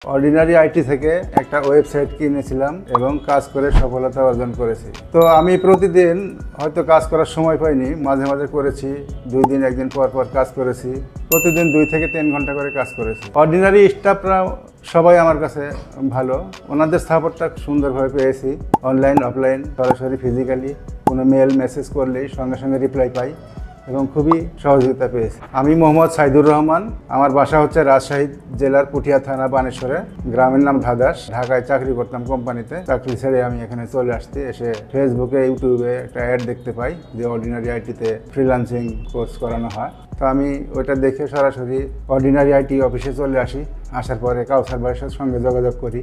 Ordinary IT থেকে একটা website কিনেছিলাম এবং কাজ করে সফলতা অর্জন করেছি। তো আমি প্রতিদিন হয়তো কাজ করার সময় পাইনি, মাঝে মাঝে করেছি, 2 দিন 1 দিন পর পর কাজ করেছি। প্রতিদিন 2 থেকে 3 ঘন্টা করে কাজ করেছি। অর্ডিনারি স্টাফরা সবাই আমার কাছে ভালো, ওনাদের সাপোর্টটা সুন্দরভাবে পেয়েছি। অনলাইন অফলাইন সরাসরি ফিজিক্যালি কোনো মেল মেসেজ করলেই সঙ্গে সঙ্গে রিপ্লাই পাই এবং খুবই সহযোগিতা পেয়েছি। আমি মোহাম্মদ সাইদুর রহমান, আমার বাসা হচ্ছে রাজশাহী জেলার পুঠিয়া থানা বানেশ্বরে, গ্রামের নাম ধাদাস। ঢাকায় চাকরি করতাম কোম্পানিতে, চাকরি ছেড়ে আমি এখানে চলে আসছি। এসে ফেসবুকে ইউটিউবে একটা অ্যাড দেখতে পাই যে অর্ডিনারি আইটিতে ফ্রিল্যান্সিং কোর্স করানো হয়। তো আমি ওইটা দেখে সরাসরি অর্ডিনারি আইটি অফিসে চলে আসি। আসার পরে কাউসার ভাইয়ের সঙ্গে যোগাযোগ করি।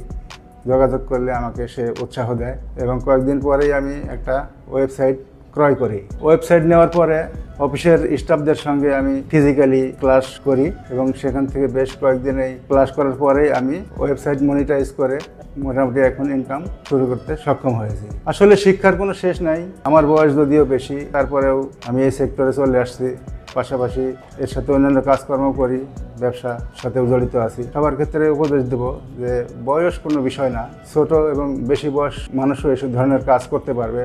যোগাযোগ করলে আমাকে সে উৎসাহ দেয় এবং কয়েকদিন পরেই আমি একটা ওয়েবসাইট ক্রয় করি। ওয়েবসাইট নেওয়ার পরে অফিসের স্টাফদের সঙ্গে আমি ফিজিক্যালি ক্লাস করি এবং সেখান থেকে বেশ কয়েকদিন এই ক্লাস করার পরেই আমি ওয়েবসাইট মনিটাইজ করে মোটামুটি এখন ইনকাম শুরু করতে সক্ষম হয়েছি। আসলে শিক্ষার কোনো শেষ নাই। আমার বয়স যদিও বেশি, তারপরেও আমি এই সেক্টরে চলে আসছি। পাশাপাশি এর সাথে অন্যান্য কাজকর্ম করি, ব্যবসার সাথেও জড়িত আছি। সবার ক্ষেত্রে উপদেশ দেব যে বয়স কোনো বিষয় না, ছোট এবং বেশি বয়স মানুষও এসব ধরনের কাজ করতে পারবে,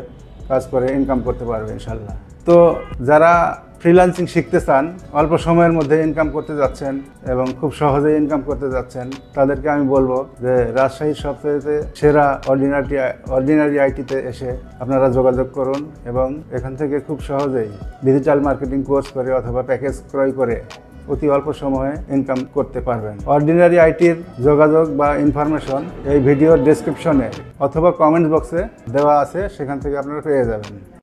কাজ করে ইনকাম করতে পারবে ইনশাল্লাহ। তো যারা ফ্রিল্যান্সিং শিখতে চান, অল্প সময়ের মধ্যে ইনকাম করতে যাচ্ছেন এবং খুব সহজেই ইনকাম করতে যাচ্ছেন, তাদেরকে আমি বলবো যে রাজশাহীর সবচেয়ে সেরা অর্ডিনারি আইটিতে এসে আপনারা যোগাযোগ করুন এবং এখান থেকে খুব সহজেই ডিজিটাল মার্কেটিং কোর্স করে অথবা প্যাকেজ ক্রয় করে অতি অল্প সময়ে ইনকাম করতে পারবেন। অর্ডিনারি আইটির যোগাযোগ বা ইনফরমেশন এই ভিডিওর ডেসক্রিপশনে অথবা কমেন্ট বক্সে দেওয়া আছে, সেখান থেকে আপনারা পেয়ে যাবেন।